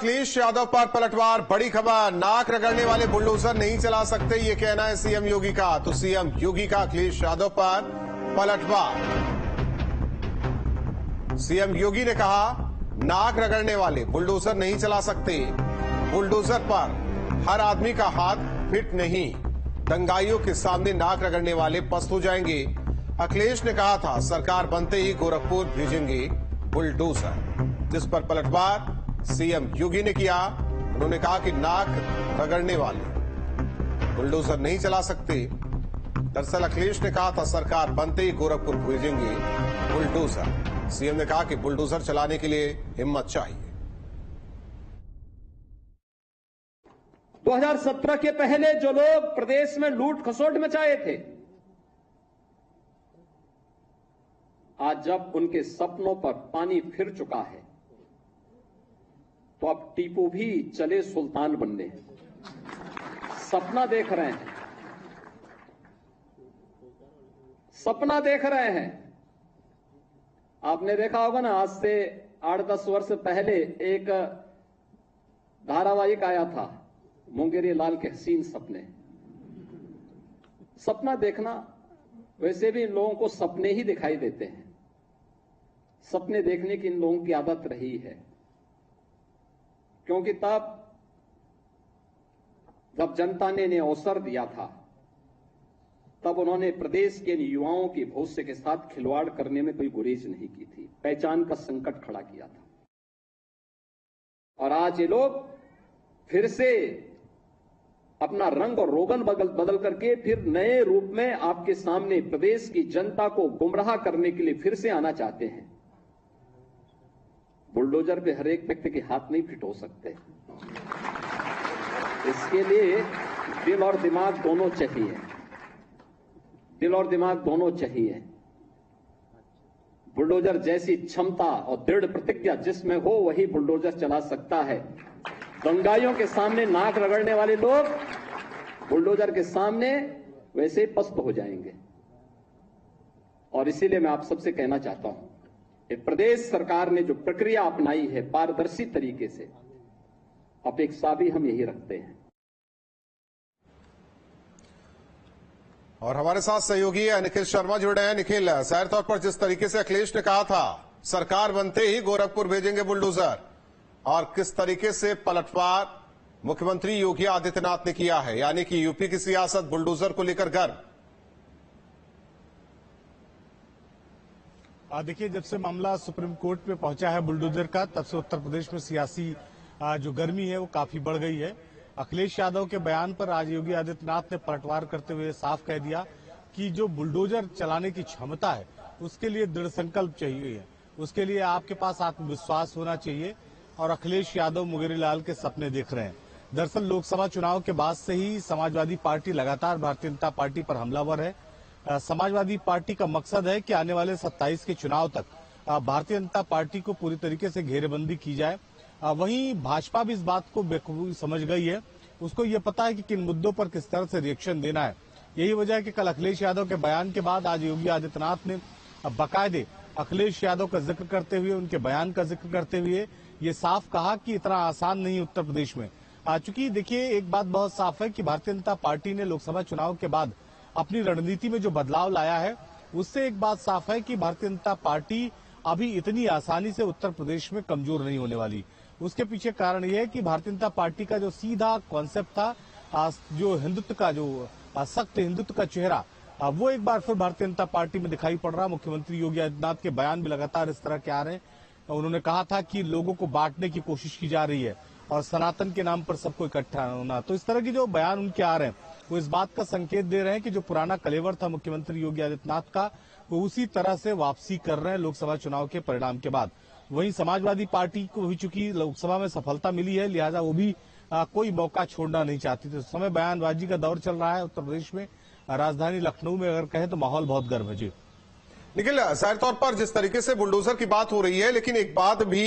अखिलेश यादव पर पलटवार, बड़ी खबर। नाक रगड़ने वाले बुलडोजर नहीं चला सकते, ये कहना है सीएम योगी का। तो सीएम योगी का अखिलेश यादव पर पलटवार। सीएम योगी ने कहा, नाक रगड़ने वाले बुलडोजर नहीं चला सकते, बुलडोजर पर हर आदमी का हाथ फिट नहीं, दंगाइयों के सामने नाक रगड़ने वाले पस्त हो जाएंगे। अखिलेश ने कहा था, सरकार बनते ही गोरखपुर भेजेंगे बुलडोजर, जिस पर पलटवार सीएम योगी ने किया। उन्होंने कहा कि नाक रगड़ने वाले बुलडोजर नहीं चला सकते। दरअसल अखिलेश ने कहा था, सरकार बनते ही गोरखपुर भेजेंगे बुलडोजर। सीएम ने कहा कि बुलडोजर चलाने के लिए हिम्मत चाहिए। 2017 के पहले जो लोग प्रदेश में लूट खसोट मचाए थे, आज जब उनके सपनों पर पानी फिर चुका है, तो अब टीपू भी चले सुल्तान बनने। सपना देख रहे हैं, सपना देख रहे हैं। आपने देखा होगा ना, आज से 8-10 वर्ष पहले एक धारावाहिक आया था, मुंगेरी लाल के हसीन सपने। सपना देखना, वैसे भी इन लोगों को सपने ही दिखाई देते हैं। सपने देखने की इन लोगों की आदत रही है, क्योंकि तब जब जनता ने इन्हें अवसर दिया था, तब उन्होंने प्रदेश के युवाओं के भविष्य के साथ खिलवाड़ करने में कोई गुरेज नहीं की थी, पहचान का संकट खड़ा किया था। और आज ये लोग फिर से अपना रंग और रोगन बदल करके फिर नए रूप में आपके सामने प्रदेश की जनता को गुमराह करने के लिए फिर से आना चाहते हैं। बुलडोजर पे हर एक व्यक्ति के हाथ नहीं फिट हो सकते, इसके लिए दिल और दिमाग दोनों चाहिए, दिल और दिमाग दोनों चाहिए। बुलडोजर जैसी क्षमता और दृढ़ प्रतिज्ञा जिसमें हो, वही बुलडोजर चला सकता है। दंगाइयों के सामने नाक रगड़ने वाले लोग बुलडोजर के सामने वैसे ही पस्त हो जाएंगे। और इसीलिए मैं आप सबसे कहना चाहता हूं, प्रदेश सरकार ने जो प्रक्रिया अपनाई है पारदर्शी तरीके से, अपेक्षा भी हम यही रखते हैं। और हमारे साथ सहयोगी निखिल शर्मा जुड़े हैं। निखिल, जाहिर तौर पर जिस तरीके से अखिलेश ने कहा था, सरकार बनते ही गोरखपुर भेजेंगे बुलडोजर, और किस तरीके से पलटवार मुख्यमंत्री योगी आदित्यनाथ ने किया है, यानी कि यूपी की सियासत बुलडोजर को लेकर गर्व। देखिए, जब से मामला सुप्रीम कोर्ट में पहुंचा है बुलडोजर का, तब से उत्तर प्रदेश में सियासी जो गर्मी है वो काफी बढ़ गई है। अखिलेश यादव के बयान पर आज योगी आदित्यनाथ ने पलटवार करते हुए साफ कह दिया कि जो बुलडोजर चलाने की क्षमता है, उसके लिए दृढ़ संकल्प चाहिए, उसके लिए आपके पास आत्मविश्वास होना चाहिए। और अखिलेश यादव मुंगेरी लाल के सपने देख रहे हैं। दरअसल लोकसभा चुनाव के बाद से ही समाजवादी पार्टी लगातार भारतीय जनता पार्टी पर हमलावर है। समाजवादी पार्टी का मकसद है कि आने वाले 27 के चुनाव तक भारतीय जनता पार्टी को पूरी तरीके से घेरेबंदी की जाए। वहीं भाजपा भी इस बात को बेखूबी समझ गई है, उसको ये पता है कि किन मुद्दों पर किस तरह से रिएक्शन देना है। यही वजह है कि कल अखिलेश यादव के बयान के बाद आज योगी आदित्यनाथ ने बाकायदे अखिलेश यादव का जिक्र करते हुए, उनके बयान का जिक्र करते हुए ये साफ कहा कि इतना आसान नहीं उत्तर प्रदेश में। चूंकि देखिए, एक बात बहुत साफ है कि भारतीय जनता पार्टी ने लोकसभा चुनाव के बाद अपनी रणनीति में जो बदलाव लाया है, उससे एक बात साफ है कि भारतीय जनता पार्टी अभी इतनी आसानी से उत्तर प्रदेश में कमजोर नहीं होने वाली। उसके पीछे कारण यह है कि भारतीय जनता पार्टी का जो सीधा कॉन्सेप्ट था, जो हिंदुत्व का, जो सख्त हिंदुत्व का चेहरा, वो एक बार फिर भारतीय जनता पार्टी में दिखाई पड़ रहा। मुख्यमंत्री योगी आदित्यनाथ के बयान भी लगातार इस तरह के आ रहे हैं। उन्होंने कहा था कि लोगों को बांटने की कोशिश की जा रही है और सनातन के नाम पर सबको इकट्ठा होना। तो इस तरह की जो बयान उनके आ रहे हैं, वो इस बात का संकेत दे रहे हैं कि जो पुराना कलेवर था मुख्यमंत्री योगी आदित्यनाथ का, वो उसी तरह से वापसी कर रहे हैं लोकसभा चुनाव के परिणाम के बाद। वहीं समाजवादी पार्टी को भी चूंकि लोकसभा में सफलता मिली है, लिहाजा वो भी कोई मौका छोड़ना नहीं चाहती। तो इस समय बयानबाजी का दौर चल रहा है उत्तर प्रदेश में। राजधानी लखनऊ में अगर कहें तो माहौल बहुत गर्म है। जी निखिल, जाहिर तौर पर जिस तरीके से बुलडोजर की बात हो रही है, लेकिन एक बात भी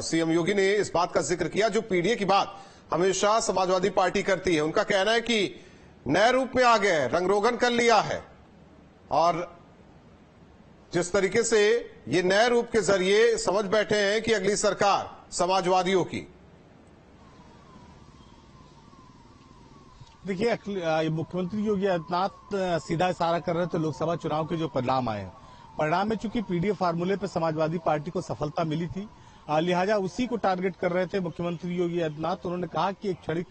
सीएम योगी ने इस बात का जिक्र किया, जो पीडीए की बात हमेशा समाजवादी पार्टी करती है। उनका कहना है कि नए रूप में आ गए, रंग रोगन कर लिया है, और जिस तरीके से ये नए रूप के जरिए समझ बैठे हैं कि अगली सरकार समाजवादियों की, देखिए मुख्यमंत्री योगी आदित्यनाथ सीधा इशारा कर रहे थे लोकसभा चुनाव के जो परिणाम आए हैं। परिणाम में चूंकि पीडीएफ फार्मूले पे समाजवादी पार्टी को सफलता मिली थी, लिहाजा उसी को टारगेट कर रहे थे मुख्यमंत्री योगी आदित्यनाथ। उन्होंने कहा कि एक क्षणिक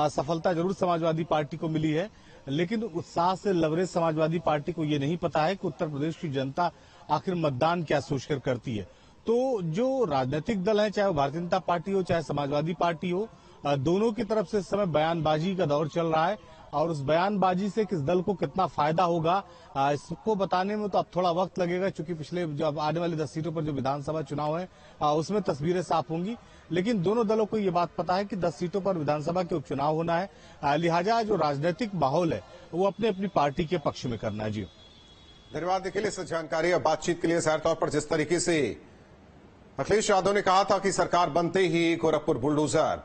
सफलता जरूर समाजवादी पार्टी को मिली है, लेकिन उत्साह से लबरेज समाजवादी पार्टी को ये नहीं पता है कि उत्तर प्रदेश की जनता आखिर मतदान क्या सोचकर करती है। तो जो राजनीतिक दल है, चाहे वो भारतीय जनता पार्टी हो चाहे समाजवादी पार्टी हो, दोनों की तरफ से इस समय बयानबाजी का दौर चल रहा है और उस बयानबाजी से किस दल को कितना फायदा होगा इसको बताने में तो अब थोड़ा वक्त लगेगा, क्योंकि पिछले जो अब आने वाली 10 सीटों पर जो विधानसभा चुनाव है उसमें तस्वीरें साफ होंगी। लेकिन दोनों दलों को ये बात पता है कि 10 सीटों पर विधानसभा के उपचुनाव होना है, लिहाजा जो राजनीतिक माहौल है वो अपने अपनी पार्टी के पक्ष में करना है। जी धन्यवाद के लिए, इस जानकारी और बातचीत के लिए। जाहिर तौर पर जिस तरीके से अखिलेश यादव ने कहा था कि सरकार बनते ही गोरखपुर बुलडोजर